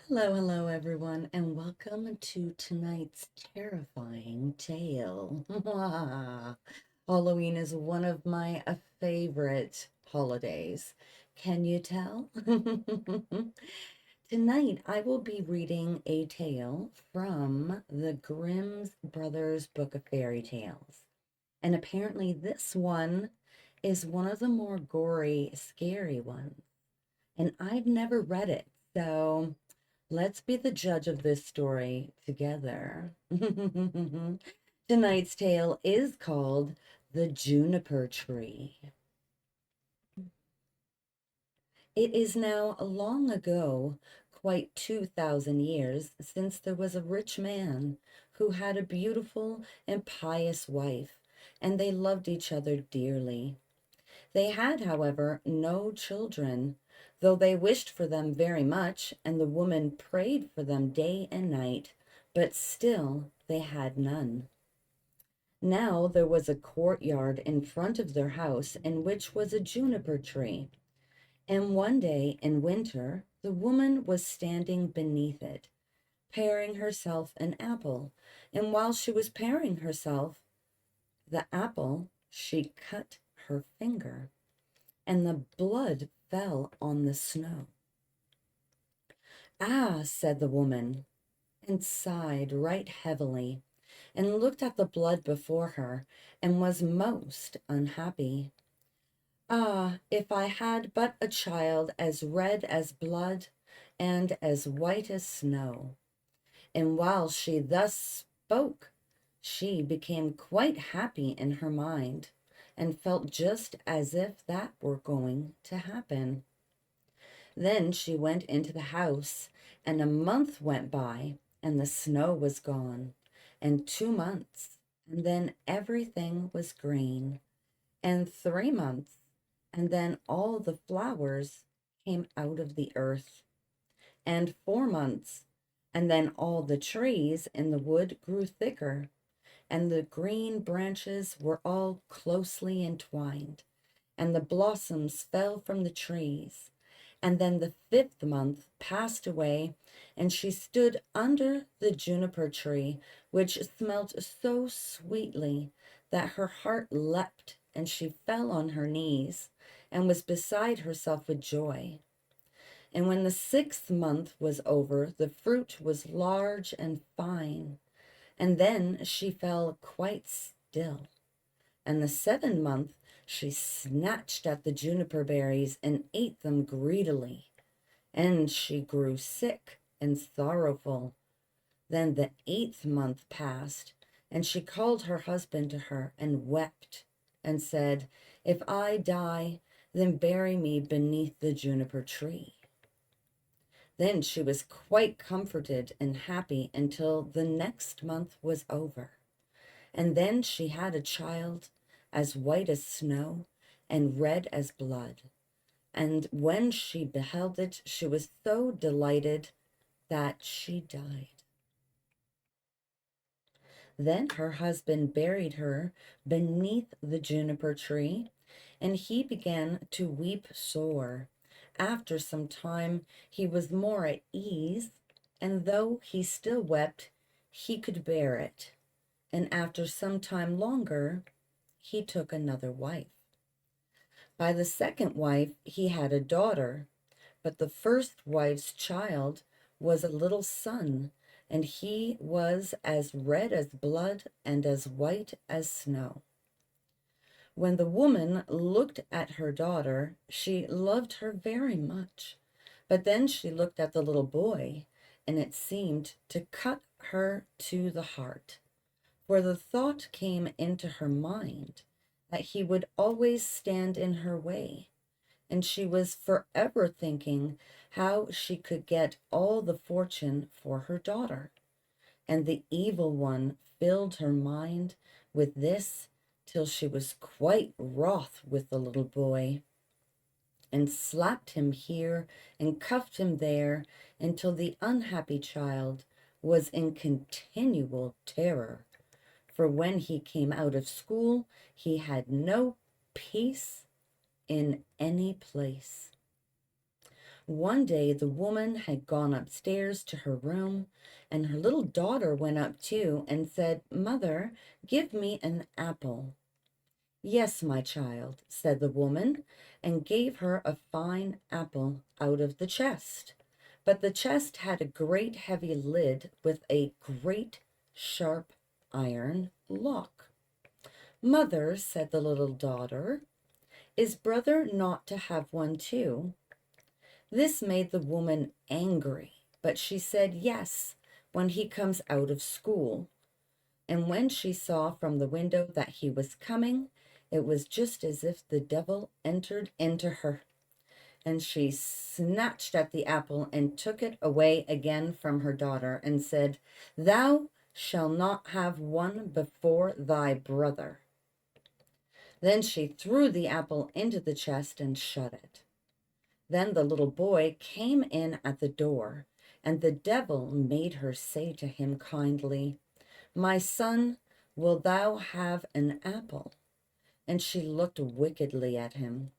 Hello, hello, everyone, and welcome to tonight's terrifying tale. Halloween is one of my favorite holidays. Can you tell? Tonight, I will be reading a tale from the Grimm's Brothers Book of Fairy Tales. And apparently, this one is one of the more gory, scary ones. And I've never read it, so let's be the judge of this story together. Tonight's tale is called The Juniper Tree. It is now long ago, quite 2,000 years, since there was a rich man who had a beautiful and pious wife, and they loved each other dearly. They had, however, no children, though they wished for them very much, and the woman prayed for them day and night, but still they had none. Now there was a courtyard in front of their house in which was a juniper tree, and one day in winter the woman was standing beneath it, paring herself an apple, and while she was paring herself the apple, she cut her finger and the blood fell on the snow. Ah, said the woman, and sighed right heavily, and looked at the blood before her, and was most unhappy. Ah, if I had but a child as red as blood and as white as snow. And while she thus spoke, she became quite happy in her mind, and felt just as if that were going to happen. Then she went into the house, and a month went by, and the snow was gone, and 2 months, and then everything was green, and 3 months, and then all the flowers came out of the earth, and 4 months, and then all the trees in the wood grew thicker, and the green branches were all closely entwined, and the blossoms fell from the trees. And then the 5th month passed away, and she stood under the juniper tree, which smelt so sweetly that her heart leapt, and she fell on her knees, and was beside herself with joy. And when the 6th month was over, the fruit was large and fine, and then she fell quite still. And the 7th month she snatched at the juniper berries and ate them greedily. And she grew sick and sorrowful. Then the 8th month passed, and she called her husband to her and wept, and said, If I die, then bury me beneath the juniper tree. Then she was quite comforted and happy until the next month was over. And then she had a child as white as snow and red as blood. And when she beheld it, she was so delighted that she died. Then her husband buried her beneath the juniper tree, and he began to weep sore. After some time, he was more at ease, and though he still wept, he could bear it. And after some time longer, he took another wife. By the second wife, he had a daughter, but the first wife's child was a little son, and he was as red as blood and as white as snow. When the woman looked at her daughter, she loved her very much, but then she looked at the little boy, and it seemed to cut her to the heart, for the thought came into her mind that he would always stand in her way, and she was forever thinking how she could get all the fortune for her daughter. And the evil one filled her mind with this till she was quite wroth with the little boy, and slapped him here and cuffed him there until the unhappy child was in continual terror. For when he came out of school, he had no peace in any place. One day the woman had gone upstairs to her room, and her little daughter went up too and said, "Mother, give me an apple." "Yes, my child," said the woman, and gave her a fine apple out of the chest. But the chest had a great heavy lid with a great sharp iron lock. "Mother," said the little daughter, "is brother not to have one too?" This made the woman angry, but she said yes, when he comes out of school. And when she saw from the window that he was coming, it was just as if the devil entered into her. And she snatched at the apple and took it away again from her daughter and said, "Thou shalt not have one before thy brother." Then she threw the apple into the chest and shut it. Then the little boy came in at the door, and the devil made her say to him kindly, "My son, wilt thou have an apple?" And she looked wickedly at him.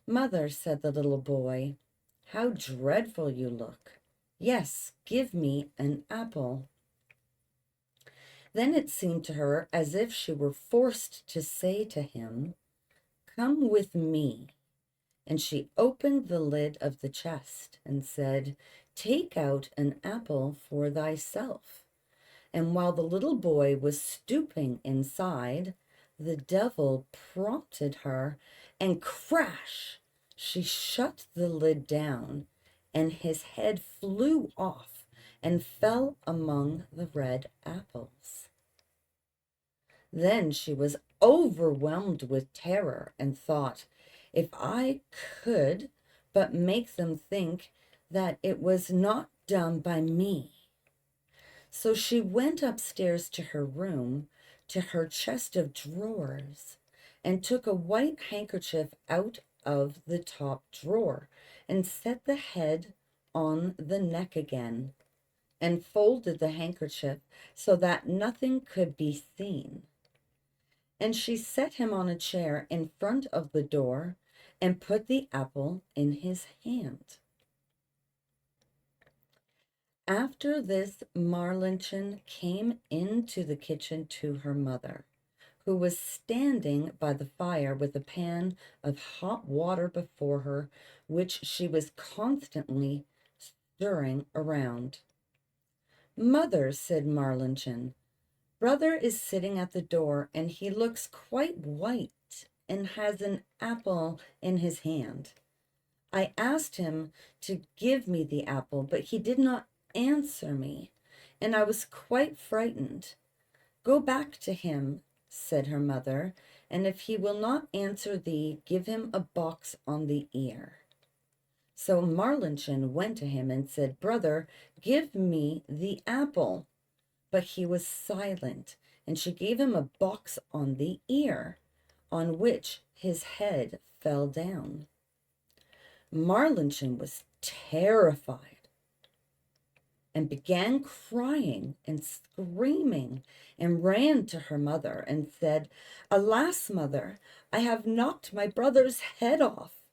"Mother," said the little boy, "how dreadful you look. Yes, give me an apple." Then it seemed to her as if she were forced to say to him, "Come with me." And she opened the lid of the chest and said, "Take out an apple for thyself." And while the little boy was stooping inside, the devil prompted her, and crash! She shut the lid down, and his head flew off and fell among the red apples. Then she was overwhelmed with terror and thought, "If I could but make them think that it was not done by me." So she went upstairs to her room, to her chest of drawers, and took a white handkerchief out of the top drawer, and set the head on the neck again, and folded the handkerchief so that nothing could be seen. And she set him on a chair in front of the door, and put the apple in his hand. After this, Marlinchen came into the kitchen to her mother, who was standing by the fire with a pan of hot water before her, which she was constantly stirring around. "Mother," said Marlinchen, "brother is sitting at the door, and he looks quite white and has an apple in his hand. I asked him to give me the apple, but he did not answer me, and I was quite frightened." "Go back to him," said her mother, "and if he will not answer thee, give him a box on the ear." So Marlinchen went to him and said, "Brother, give me the apple." But he was silent, and she gave him a box on the ear, on which his head fell down. Marlinchen was terrified and began crying and screaming, and ran to her mother and said, "Alas, mother, I have knocked my brother's head off."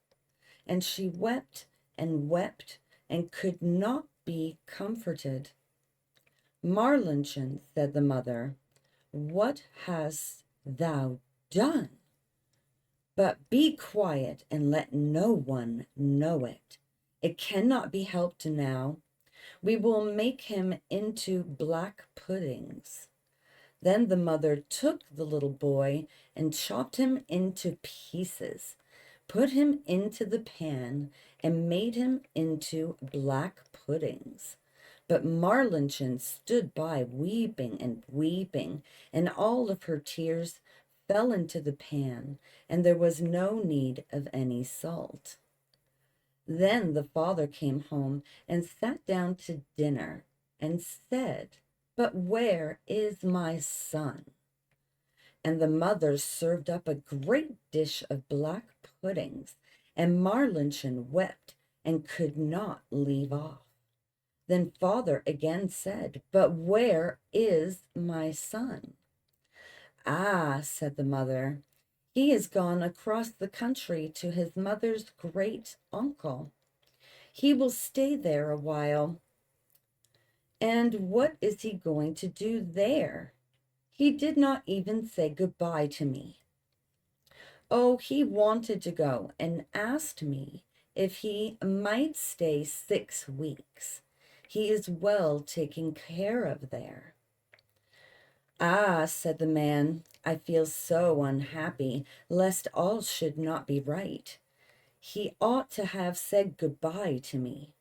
And she wept and could not be comforted. "Marlinchen," said the mother, "what hast thou done? But be quiet and let no one know it. It cannot be helped now. We will make him into black puddings." Then the mother took the little boy and chopped him into pieces, put him into the pan, and made him into black puddings. But Marlinchen stood by weeping and weeping, and all of her tears fell into the pan, and there was no need of any salt. Then the father came home and sat down to dinner and said, "But where is my son?" And the mother served up a great dish of black puddings, and Marlinchen wept and could not leave off. Then father again said, "But where is my son?" "Ah," said the mother, "he has gone across the country to his mother's great uncle." He will stay there a while. And what is he going to do there? He did not even say goodbye to me. Oh, he wanted to go and asked me if he might stay 6 weeks. He is well taken care of there. Ah, said the man, I feel so unhappy, lest all should not be right. He ought to have said goodbye to me.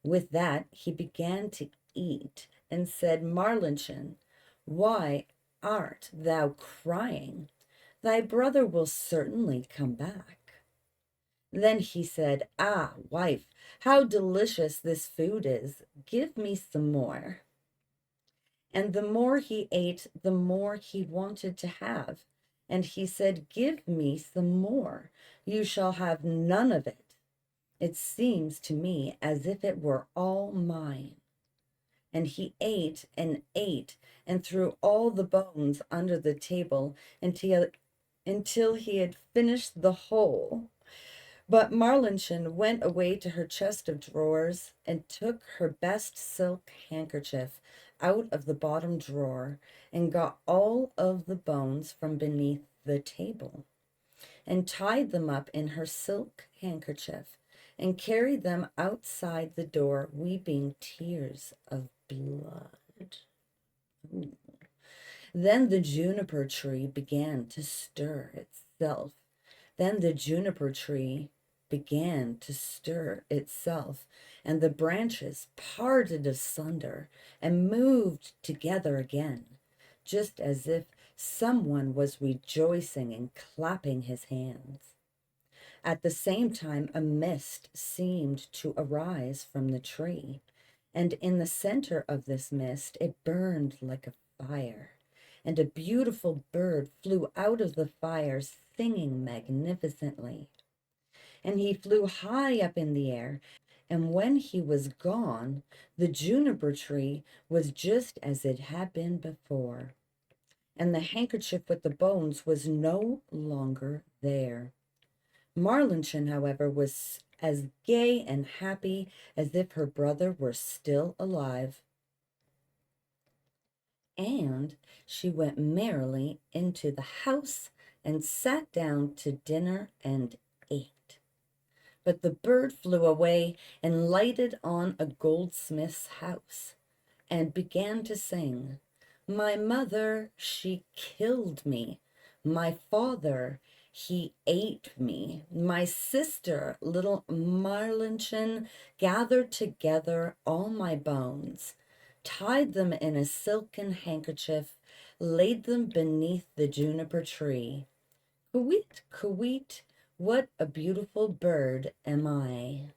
With that, he began to eat and said, Marlinchen, why art thou crying? Thy brother will certainly come back. Then he said, Ah, wife, how delicious this food is. Give me some more. And the more he ate, the more he wanted to have. And he said, Give me some more. You shall have none of it. It seems to me as if it were all mine. And he ate and threw all the bones under the table until he had finished the whole. But Marlinchen went away to her chest of drawers and took her best silk handkerchief out of the bottom drawer and got all of the bones from beneath the table and tied them up in her silk handkerchief and carried them outside the door, weeping tears of blood. Ooh. Then the juniper tree began to stir itself. Then the juniper tree began to stir itself, and the branches parted asunder and moved together again, just as if someone was rejoicing and clapping his hands. At the same time, a mist seemed to arise from the tree, and in the center of this mist it burned like a fire, and a beautiful bird flew out of the fire singing magnificently. And he flew high up in the air, and when he was gone, the juniper tree was just as it had been before, and the handkerchief with the bones was no longer there. Marlinchen, however, was as gay and happy as if her brother were still alive. And she went merrily into the house and sat down to dinner and ate. But the bird flew away and lighted on a goldsmith's house and began to sing. My mother, she killed me. My father, he ate me. My sister, little Marlinchen, gathered together all my bones, tied them in a silken handkerchief, laid them beneath the juniper tree. Kwit, kwit, what a beautiful bird am I.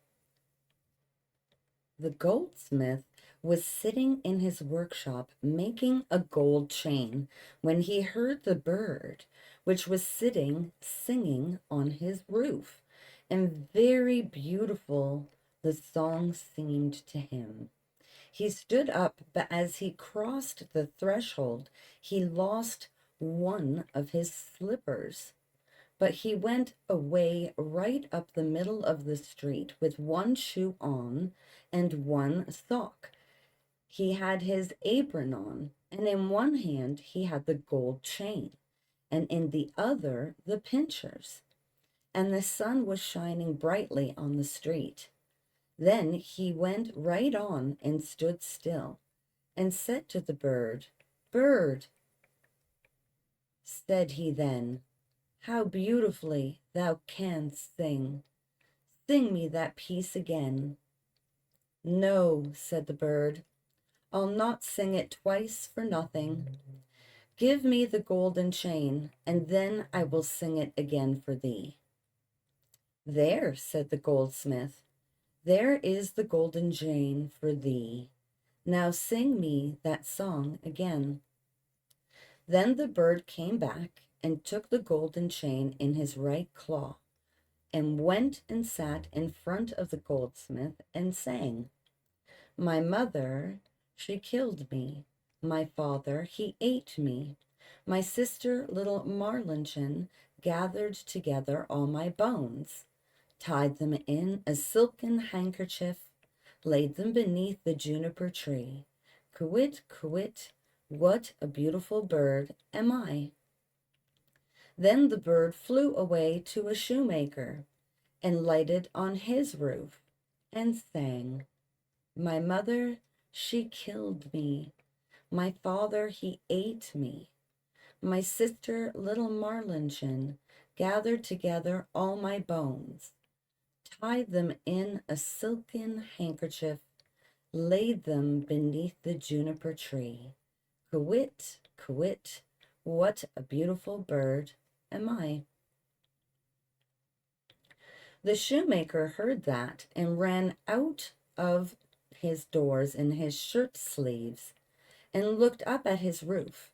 The goldsmith was sitting in his workshop making a gold chain when he heard the bird, which was sitting singing on his roof, and very beautiful the song seemed to him. He stood up, but as he crossed the threshold, he lost one of his slippers. But he went away right up the middle of the street with one shoe on and one sock. He had his apron on, and in one hand he had the gold chain, and in the other the pincers. And the sun was shining brightly on the street. Then he went right on and stood still, and said to the bird, Bird, said he then, how beautifully thou canst sing. Sing me that piece again. No, said the bird, I'll not sing it twice for nothing. Give me the golden chain, and then I will sing it again for thee. There, said the goldsmith, there is the golden chain for thee. Now sing me that song again. Then the bird came back and took the golden chain in his right claw, and went and sat in front of the goldsmith and sang. My mother, she killed me. My father, he ate me. My sister, little Marlinchen, gathered together all my bones, tied them in a silken handkerchief, laid them beneath the juniper tree. Quit, quit, what a beautiful bird am I. Then the bird flew away to a shoemaker and lighted on his roof and sang, my mother, she killed me. My father, he ate me. My sister, little Marlinchen, gathered together all my bones, tied them in a silken handkerchief, laid them beneath the juniper tree. Quit, quit, what a beautiful bird am I. The shoemaker heard that and ran out of his doors in his shirt sleeves and looked up at his roof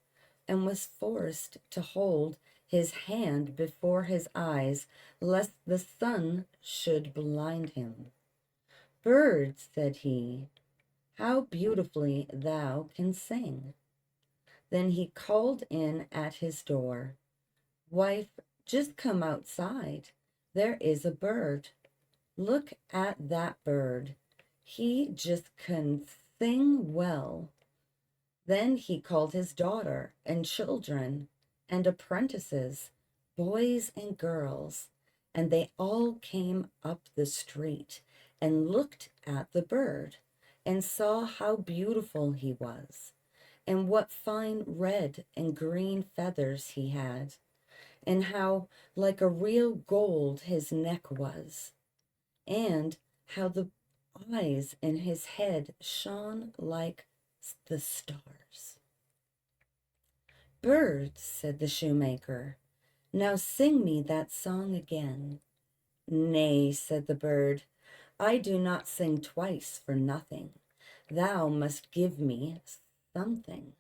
and was forced to hold his hand before his eyes lest the sun should blind him. Bird, said he, how beautifully thou canst sing. Then he called in at his door, wife, just come outside. There is a bird. Look at that bird. He just can sing well. Then he called his daughter and children and apprentices, boys and girls, and they all came up the street and looked at the bird and saw how beautiful he was and what fine red and green feathers he had and how like a real gold his neck was and how the eyes in his head shone like the stars. Bird, said the shoemaker, now sing me that song again. Nay, said the bird, I do not sing twice for nothing. Thou must give me something.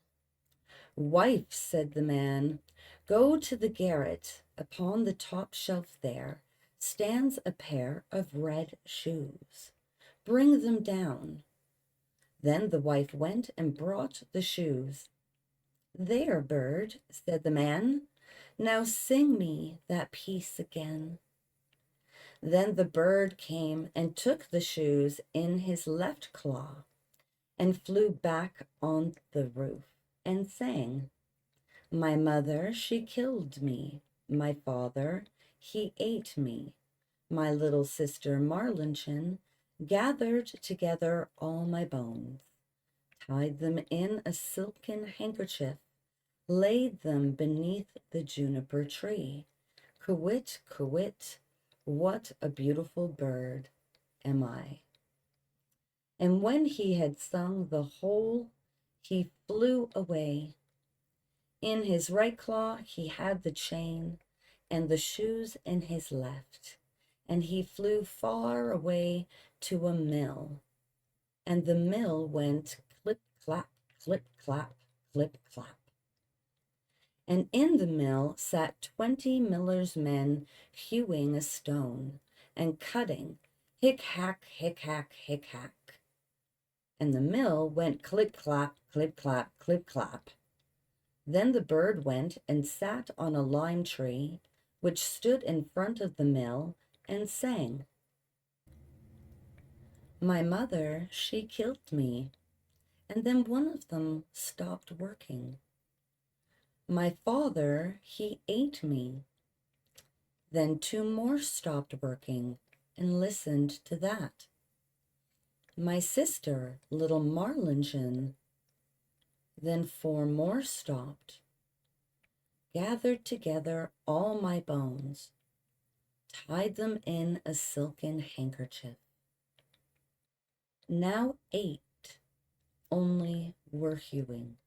Wife, said the man, go to the garret. Upon the top shelf there stands a pair of red shoes. Bring them down. Then the wife went and brought the shoes. There, bird, said the man, now sing me that piece again. Then the bird came and took the shoes in his left claw and flew back on the roof and sang, my mother, she killed me. My father, he ate me. My little sister Marlinchen gathered together all my bones, tied them in a silken handkerchief, laid them beneath the juniper tree. Quit, quit, what a beautiful bird am I. And when he had sung the whole, he flew away. In his right claw he had the chain, and the shoes in his left. And he flew far away to a mill, and the mill went clip, clap, clip, clap, clip, clap. And in the mill sat 20 miller's men hewing a stone and cutting, hick, hack, hick, hack, hick, hack. And the mill went clip, clap, clip, clap, clip, clap. Then the bird went and sat on a lime tree, which stood in front of the mill, and sang, my mother, she killed me, and then one of them stopped working. My father, he ate me. Then 2 more stopped working and listened to that. My sister, little Marlinchen, then 4 more stopped, gathered together all my bones, tied them in a silken handkerchief. Now 8 only were hewing,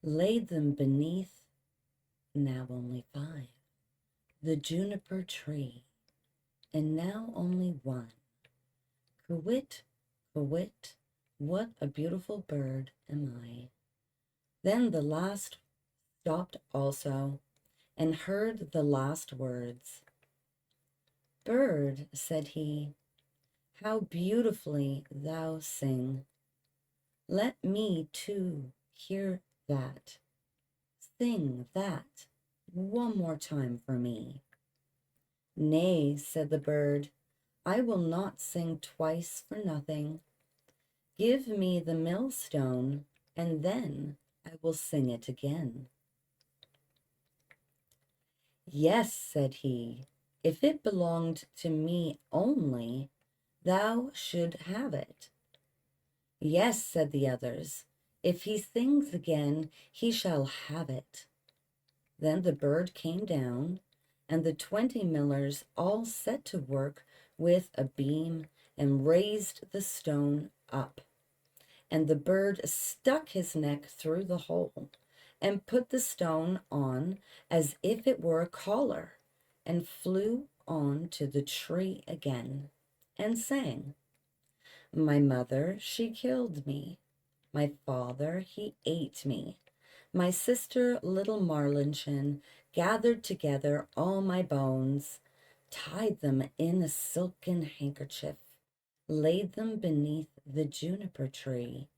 laid them beneath, now only 5, the juniper tree, and now only 1. Quit, quit, what a beautiful bird am I. Then the last stopped also, and heard the last words. Bird, said he, how beautifully thou sing. Let me too hear that. Sing that one more time for me. Nay, said the bird, I will not sing twice for nothing. Give me the millstone, and then I will sing it again. Yes, said he, if it belonged to me only, thou should have it. Yes, said the others, if he sings again, he shall have it. Then the bird came down, and the 20 millers all set to work with a beam and raised the stone up. And the bird stuck his neck through the hole and put the stone on as if it were a collar, and flew on to the tree again and sang. My mother, she killed me. My father, he ate me. My sister, little Marlinchen, gathered together all my bones, tied them in a silken handkerchief, laid them beneath the juniper tree.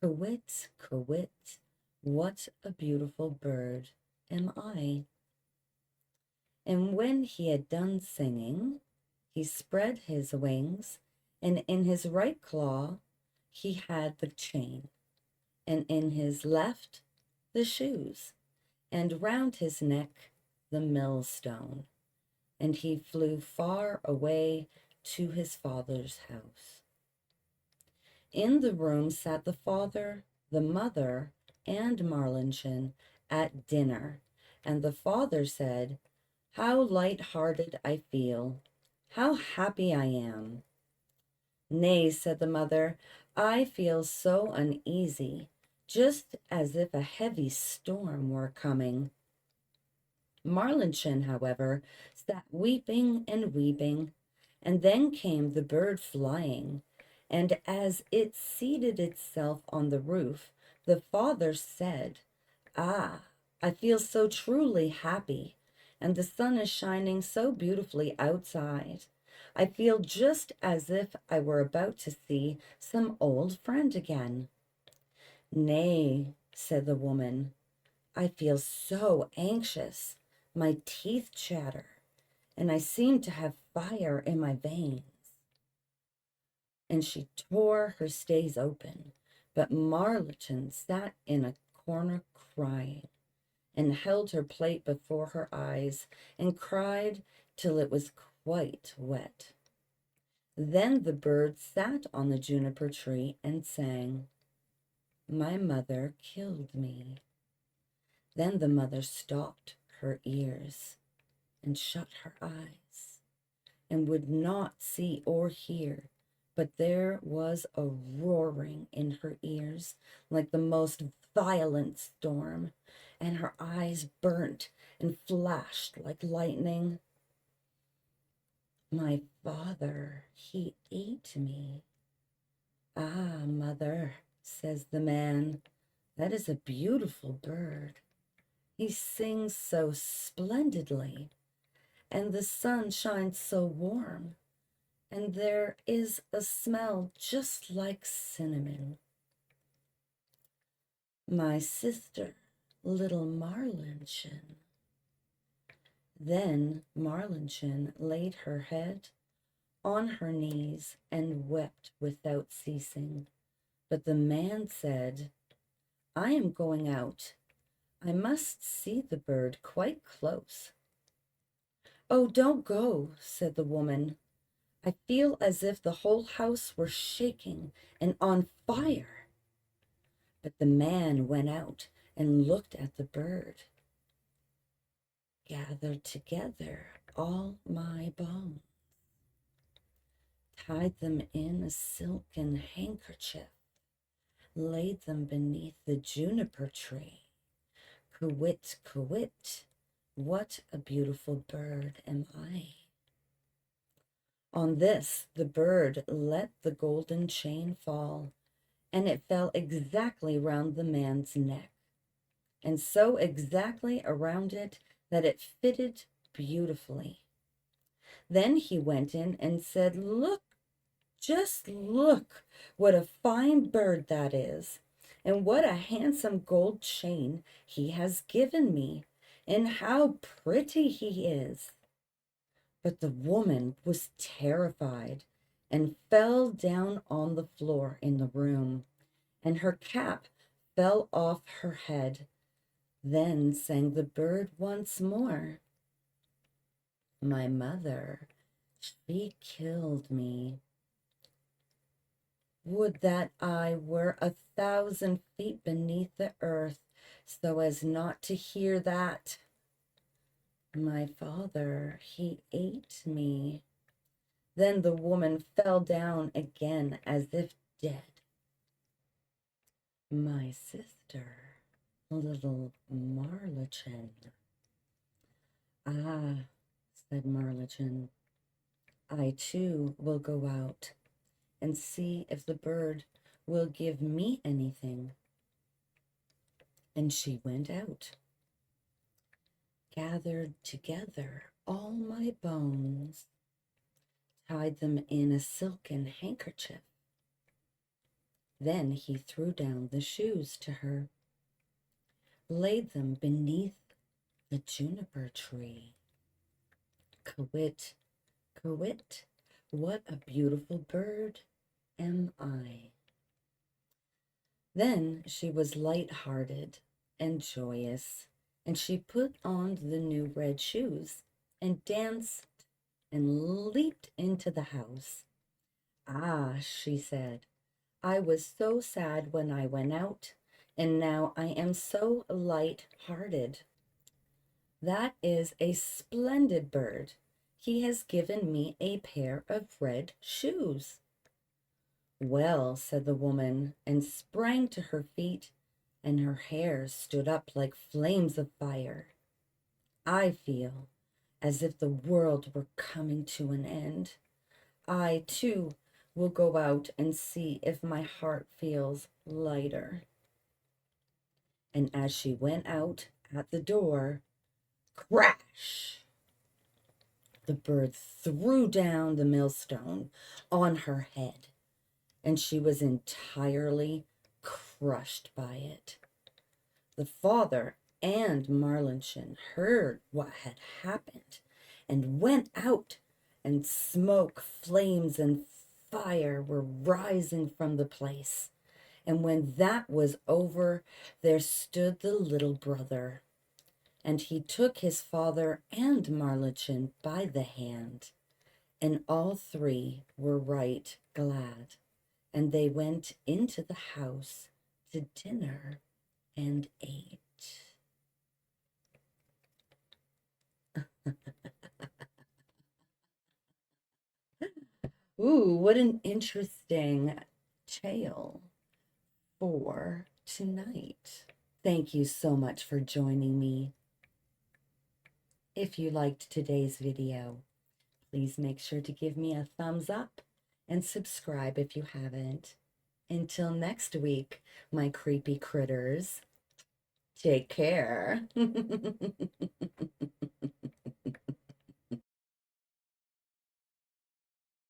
Quit, quit, what a beautiful bird am I. And when he had done singing, he spread his wings, and in his right claw he had the chain, and in his left the shoes, and round his neck the millstone, and he flew far away to his father's house. In the room sat the father, the mother, and Marlinchen at dinner, and the father said, how light-hearted I feel, how happy I am. Nay, said the mother, I feel so uneasy, just as if a heavy storm were coming. Marlinchen, however, sat weeping and weeping, and then came the bird flying, and as it seated itself on the roof, the father said, ah, I feel so truly happy, and the sun is shining so beautifully outside. I feel just as if I were about to see some old friend again. Nay, said the woman, I feel so anxious. My teeth chatter, and I seem to have fire in my veins. And she tore her stays open, but Marlinchen sat in a corner crying, and held her plate before her eyes, and cried till it was quite wet. Then the bird sat on the juniper tree and sang, my mother killed me. Then the mother stopped her ears and shut her eyes, and would not see or hear, but there was a roaring in her ears like the most violent storm, and her eyes burnt and flashed like lightning. My father, he ate me. Ah, mother, says the man, that is a beautiful bird. He sings so splendidly, and the sun shines so warm, and there is a smell just like cinnamon. My sister, little Marlinchen. Then Marlinchen laid her head on her knees and wept without ceasing. But the man said, I am going out. I must see the bird quite close. Oh, don't go, said the woman. I feel as if the whole house were shaking and on fire. But the man went out and looked at the bird. Gathered together all my bones, tied them in a silken handkerchief, laid them beneath the juniper tree. Quit, quit, what a beautiful bird am I. On this, the bird let the golden chain fall, and it fell exactly round the man's neck, and so exactly around it that it fitted beautifully. Then he went in and said, look, just look, what a fine bird that is, and what a handsome gold chain he has given me, and how pretty he is. But the woman was terrified and fell down on the floor in the room, and her cap fell off her head. Then sang the bird once more. My mother, she killed me. Would that I were 1,000 feet beneath the earth, so as not to hear that. My father, he ate me. Then the woman fell down again as if dead. My sister, little Marlichin. Ah, said Marlichin, I too will go out and see if the bird will give me anything. And she went out, gathered together all my bones, tied them in a silken handkerchief. Then he threw down the shoes to her, laid them beneath the juniper tree. Quit, quit, what a beautiful bird am I. Then she was light-hearted and joyous, and she put on the new red shoes and danced and leaped into the house. Ah, she said, I was so sad when I went out, and now I am so light-hearted. That is a splendid bird. He has given me a pair of red shoes. Well, said the woman, and sprang to her feet, and her hair stood up like flames of fire. I feel as if the world were coming to an end. I, too, will go out and see if my heart feels lighter. And as she went out at the door, crash! The bird threw down the millstone on her head, and she was entirely crushed by it. The father and Marlinchen heard what had happened and went out, and smoke, flames, and fire were rising from the place. And when that was over, there stood the little brother, and he took his father and Marlinchen by the hand, and all three were right glad, and they went into the house to dinner and ate. Ooh, what an interesting tale for tonight. Thank you so much for joining me. If you liked today's video, please make sure to give me a thumbs up and subscribe if you haven't. Until next week, my creepy critters, take care.